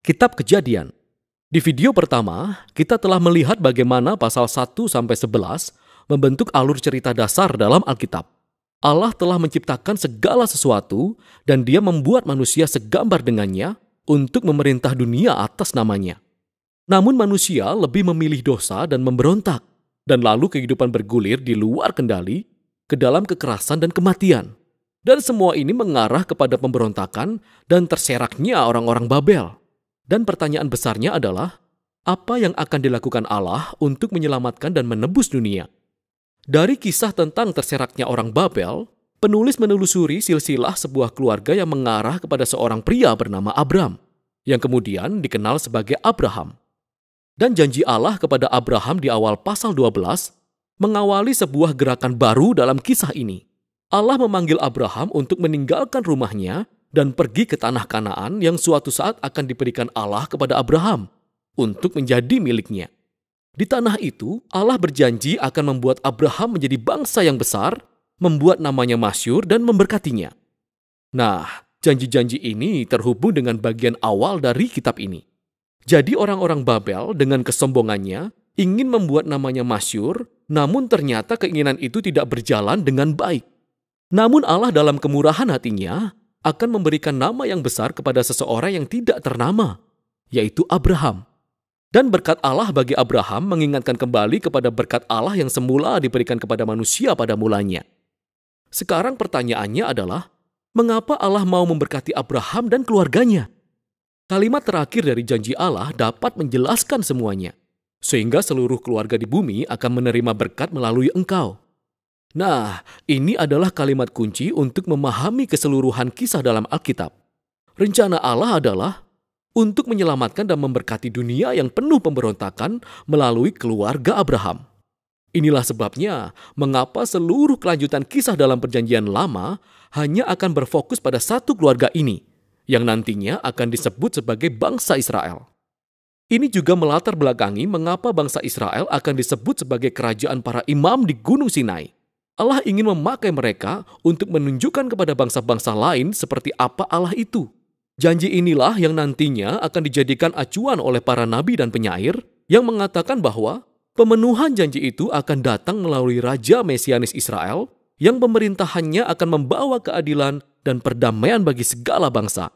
Kitab Kejadian. Di video pertama, kita telah melihat bagaimana pasal 1-11 membentuk alur cerita dasar dalam Alkitab. Allah telah menciptakan segala sesuatu dan Dia membuat manusia segambar dengannya untuk memerintah dunia atas namanya. Namun manusia lebih memilih dosa dan memberontak, dan lalu kehidupan bergulir di luar kendali ke dalam kekerasan dan kematian. Dan semua ini mengarah kepada pemberontakan dan terseraknya orang-orang Babel. Dan pertanyaan besarnya adalah, apa yang akan dilakukan Allah untuk menyelamatkan dan menebus dunia? Dari kisah tentang terseraknya orang Babel, penulis menelusuri silsilah sebuah keluarga yang mengarah kepada seorang pria bernama Abram, yang kemudian dikenal sebagai Abraham. Dan janji Allah kepada Abraham di awal pasal 12 mengawali sebuah gerakan baru dalam kisah ini. Allah memanggil Abraham untuk meninggalkan rumahnya dan pergi ke tanah Kanaan yang suatu saat akan diberikan Allah kepada Abraham untuk menjadi miliknya. Di tanah itu, Allah berjanji akan membuat Abraham menjadi bangsa yang besar, membuat namanya masyhur dan memberkatinya. Nah, janji-janji ini terhubung dengan bagian awal dari kitab ini. Jadi orang-orang Babel dengan kesombongannya ingin membuat namanya masyhur, namun ternyata keinginan itu tidak berjalan dengan baik. Namun Allah dalam kemurahan hatinya akan memberikan nama yang besar kepada seseorang yang tidak ternama, yaitu Abraham. Dan berkat Allah bagi Abraham mengingatkan kembali kepada berkat Allah yang semula diberikan kepada manusia pada mulanya. Sekarang pertanyaannya adalah, mengapa Allah mau memberkati Abraham dan keluarganya? Kalimat terakhir dari janji Allah dapat menjelaskan semuanya, sehingga seluruh keluarga di bumi akan menerima berkat melalui engkau. Nah, ini adalah kalimat kunci untuk memahami keseluruhan kisah dalam Alkitab. Rencana Allah adalah untuk menyelamatkan dan memberkati dunia yang penuh pemberontakan melalui keluarga Abraham. Inilah sebabnya mengapa seluruh kelanjutan kisah dalam Perjanjian Lama hanya akan berfokus pada satu keluarga ini, yang nantinya akan disebut sebagai bangsa Israel. Ini juga melatar belakangi mengapa bangsa Israel akan disebut sebagai kerajaan para imam di Gunung Sinai. Allah ingin memakai mereka untuk menunjukkan kepada bangsa-bangsa lain seperti apa Allah itu. Janji inilah yang nantinya akan dijadikan acuan oleh para nabi dan penyair yang mengatakan bahwa pemenuhan janji itu akan datang melalui Raja Mesianis Israel yang pemerintahannya akan membawa keadilan dan perdamaian bagi segala bangsa.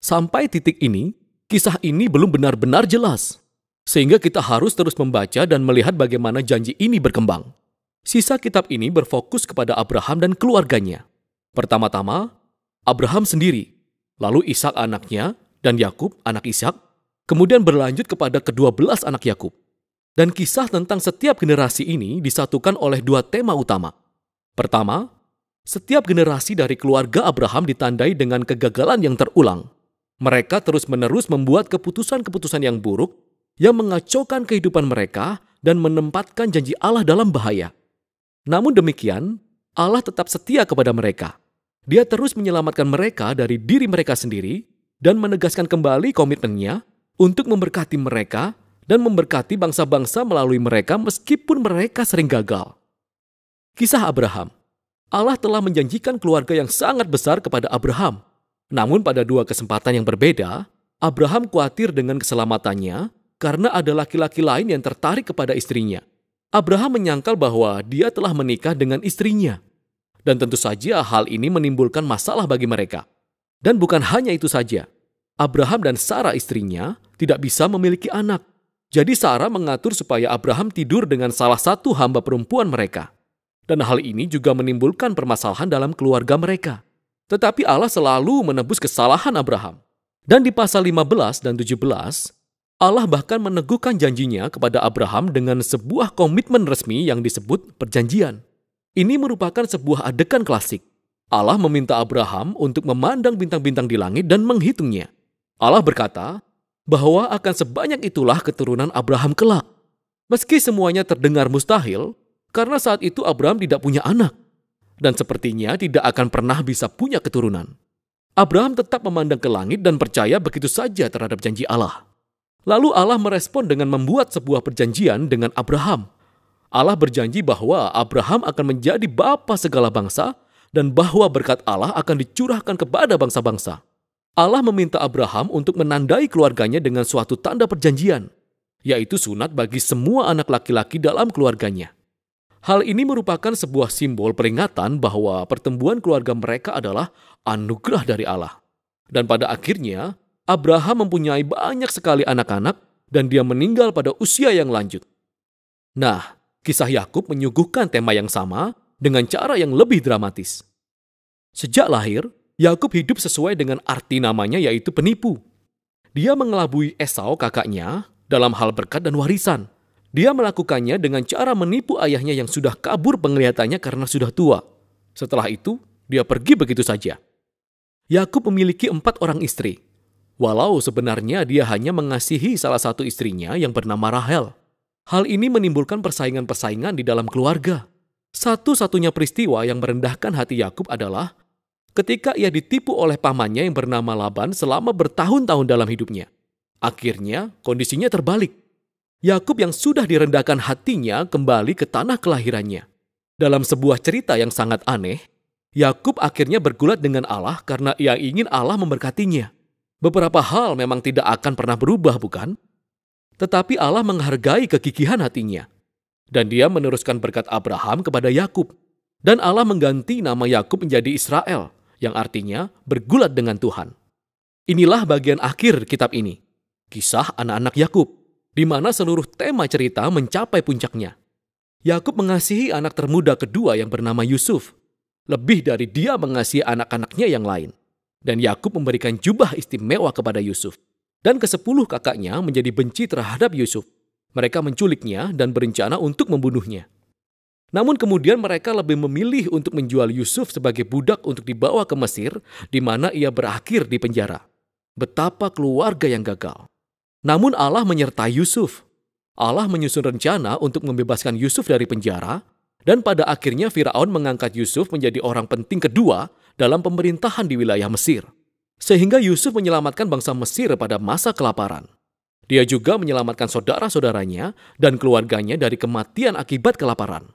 Sampai titik ini, kisah ini belum benar-benar jelas, sehingga kita harus terus membaca dan melihat bagaimana janji ini berkembang. Sisa kitab ini berfokus kepada Abraham dan keluarganya. Pertama-tama, Abraham sendiri, lalu Ishak anaknya, dan Yakub anak Ishak, kemudian berlanjut kepada ke-12 anak Yakub. Dan kisah tentang setiap generasi ini disatukan oleh dua tema utama. Pertama, setiap generasi dari keluarga Abraham ditandai dengan kegagalan yang terulang. Mereka terus-menerus membuat keputusan-keputusan yang buruk yang mengacaukan kehidupan mereka dan menempatkan janji Allah dalam bahaya. Namun demikian, Allah tetap setia kepada mereka. Dia terus menyelamatkan mereka dari diri mereka sendiri dan menegaskan kembali komitmennya untuk memberkati mereka dan memberkati bangsa-bangsa melalui mereka meskipun mereka sering gagal. Kisah Abraham. Allah telah menjanjikan keluarga yang sangat besar kepada Abraham. Namun pada dua kesempatan yang berbeda, Abraham khawatir dengan keselamatannya karena ada laki-laki lain yang tertarik kepada istrinya. Abraham menyangkal bahwa dia telah menikah dengan istrinya. Dan tentu saja hal ini menimbulkan masalah bagi mereka. Dan bukan hanya itu saja. Abraham dan Sarah istrinya tidak bisa memiliki anak. Jadi Sarah mengatur supaya Abraham tidur dengan salah satu hamba perempuan mereka. Dan hal ini juga menimbulkan permasalahan dalam keluarga mereka. Tetapi Allah selalu menebus kesalahan Abraham. Dan di pasal 15 dan 17, Allah bahkan meneguhkan janjinya kepada Abraham dengan sebuah komitmen resmi yang disebut perjanjian. Ini merupakan sebuah adegan klasik. Allah meminta Abraham untuk memandang bintang-bintang di langit dan menghitungnya. Allah berkata bahwa akan sebanyak itulah keturunan Abraham kelak. Meski semuanya terdengar mustahil, karena saat itu Abraham tidak punya anak. Dan sepertinya tidak akan pernah bisa punya keturunan. Abraham tetap memandang ke langit dan percaya begitu saja terhadap janji Allah. Lalu Allah merespon dengan membuat sebuah perjanjian dengan Abraham. Allah berjanji bahwa Abraham akan menjadi bapa segala bangsa dan bahwa berkat Allah akan dicurahkan kepada bangsa-bangsa. Allah meminta Abraham untuk menandai keluarganya dengan suatu tanda perjanjian, yaitu sunat bagi semua anak laki-laki dalam keluarganya. Hal ini merupakan sebuah simbol peringatan bahwa pertumbuhan keluarga mereka adalah anugerah dari Allah. Dan pada akhirnya, Abraham mempunyai banyak sekali anak-anak dan dia meninggal pada usia yang lanjut. Nah, kisah Yakub menyuguhkan tema yang sama dengan cara yang lebih dramatis. Sejak lahir, Yakub hidup sesuai dengan arti namanya, yaitu penipu. Dia mengelabui Esau kakaknya dalam hal berkat dan warisan. Dia melakukannya dengan cara menipu ayahnya yang sudah kabur penglihatannya karena sudah tua. Setelah itu, dia pergi begitu saja. Yakub memiliki 4 orang istri, walau sebenarnya dia hanya mengasihi salah satu istrinya yang bernama Rahel. Hal ini menimbulkan persaingan-persaingan di dalam keluarga. Satu-satunya peristiwa yang merendahkan hati Yakub adalah ketika ia ditipu oleh pamannya yang bernama Laban selama bertahun-tahun dalam hidupnya. Akhirnya, kondisinya terbalik. Yakub yang sudah direndahkan hatinya kembali ke tanah kelahirannya. Dalam sebuah cerita yang sangat aneh, Yakub akhirnya bergulat dengan Allah karena ia ingin Allah memberkatinya. Beberapa hal memang tidak akan pernah berubah, bukan? Tetapi Allah menghargai kegigihan hatinya. Dan dia meneruskan berkat Abraham kepada Yakub. Dan Allah mengganti nama Yakub menjadi Israel, yang artinya bergulat dengan Tuhan. Inilah bagian akhir kitab ini, kisah anak-anak Yakub, di mana seluruh tema cerita mencapai puncaknya. Yakub mengasihi anak termuda kedua yang bernama Yusuf, lebih dari dia mengasihi anak-anaknya yang lain. Dan Yakub memberikan jubah istimewa kepada Yusuf. Dan ke-10 kakaknya menjadi benci terhadap Yusuf. Mereka menculiknya dan berencana untuk membunuhnya. Namun kemudian mereka lebih memilih untuk menjual Yusuf sebagai budak untuk dibawa ke Mesir, di mana ia berakhir di penjara. Betapa keluarga yang gagal. Namun Allah menyertai Yusuf. Allah menyusun rencana untuk membebaskan Yusuf dari penjara, dan pada akhirnya Firaun mengangkat Yusuf menjadi orang penting kedua dalam pemerintahan di wilayah Mesir. Sehingga Yusuf menyelamatkan bangsa Mesir pada masa kelaparan. Dia juga menyelamatkan saudara-saudaranya dan keluarganya dari kematian akibat kelaparan.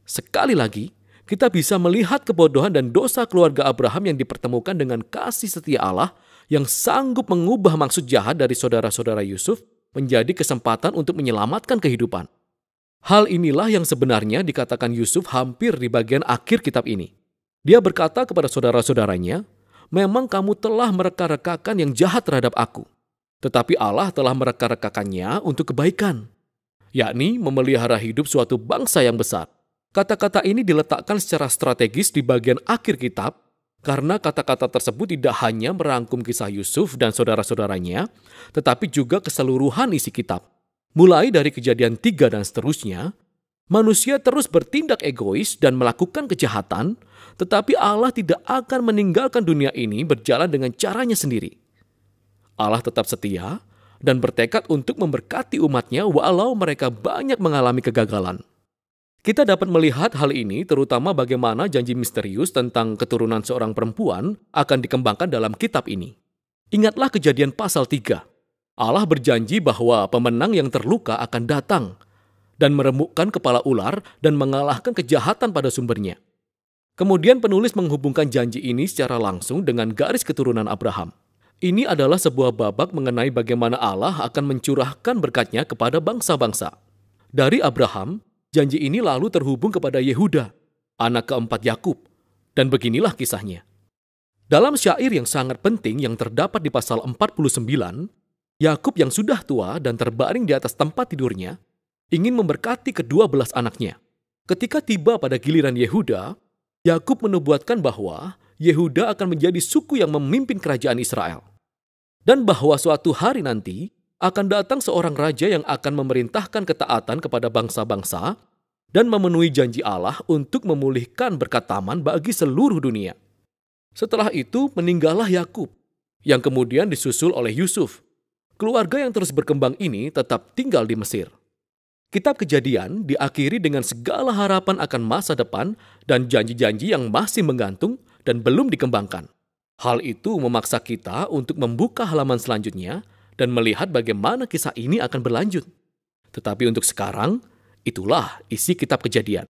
Sekali lagi, kita bisa melihat kebodohan dan dosa keluarga Abraham yang dipertemukan dengan kasih setia Allah yang sanggup mengubah maksud jahat dari saudara-saudara Yusuf menjadi kesempatan untuk menyelamatkan kehidupan. Hal inilah yang sebenarnya dikatakan Yusuf hampir di bagian akhir kitab ini. Dia berkata kepada saudara-saudaranya, "Memang kamu telah mereka-rekakan yang jahat terhadap aku, tetapi Allah telah mereka-rekakannya untuk kebaikan, yakni memelihara hidup suatu bangsa yang besar." Kata-kata ini diletakkan secara strategis di bagian akhir kitab, karena kata-kata tersebut tidak hanya merangkum kisah Yusuf dan saudara-saudaranya, tetapi juga keseluruhan isi kitab. Mulai dari Kejadian 3 dan seterusnya, manusia terus bertindak egois dan melakukan kejahatan, tetapi Allah tidak akan meninggalkan dunia ini berjalan dengan caranya sendiri. Allah tetap setia dan bertekad untuk memberkati umatnya walau mereka banyak mengalami kegagalan. Kita dapat melihat hal ini terutama bagaimana janji misterius tentang keturunan seorang perempuan akan dikembangkan dalam kitab ini. Ingatlah Kejadian pasal 3. Allah berjanji bahwa pemenang yang terluka akan datang dan meremukkan kepala ular dan mengalahkan kejahatan pada sumbernya. Kemudian penulis menghubungkan janji ini secara langsung dengan garis keturunan Abraham. Ini adalah sebuah babak mengenai bagaimana Allah akan mencurahkan berkatnya kepada bangsa-bangsa. Dari Abraham, janji ini lalu terhubung kepada Yehuda, anak keempat Yakub, dan beginilah kisahnya. Dalam syair yang sangat penting yang terdapat di pasal 49, Yakub yang sudah tua dan terbaring di atas tempat tidurnya, ingin memberkati ke-12 anaknya. Ketika tiba pada giliran Yehuda, Yakub menubuatkan bahwa Yehuda akan menjadi suku yang memimpin kerajaan Israel. Dan bahwa suatu hari nanti akan datang seorang raja yang akan memerintahkan ketaatan kepada bangsa-bangsa dan memenuhi janji Allah untuk memulihkan berkat taman bagi seluruh dunia. Setelah itu meninggallah Yakub, yang kemudian disusul oleh Yusuf. Keluarga yang terus berkembang ini tetap tinggal di Mesir. Kitab Kejadian diakhiri dengan segala harapan akan masa depan dan janji-janji yang masih menggantung dan belum dikembangkan. Hal itu memaksa kita untuk membuka halaman selanjutnya dan melihat bagaimana kisah ini akan berlanjut. Tetapi untuk sekarang, itulah isi kitab Kejadian.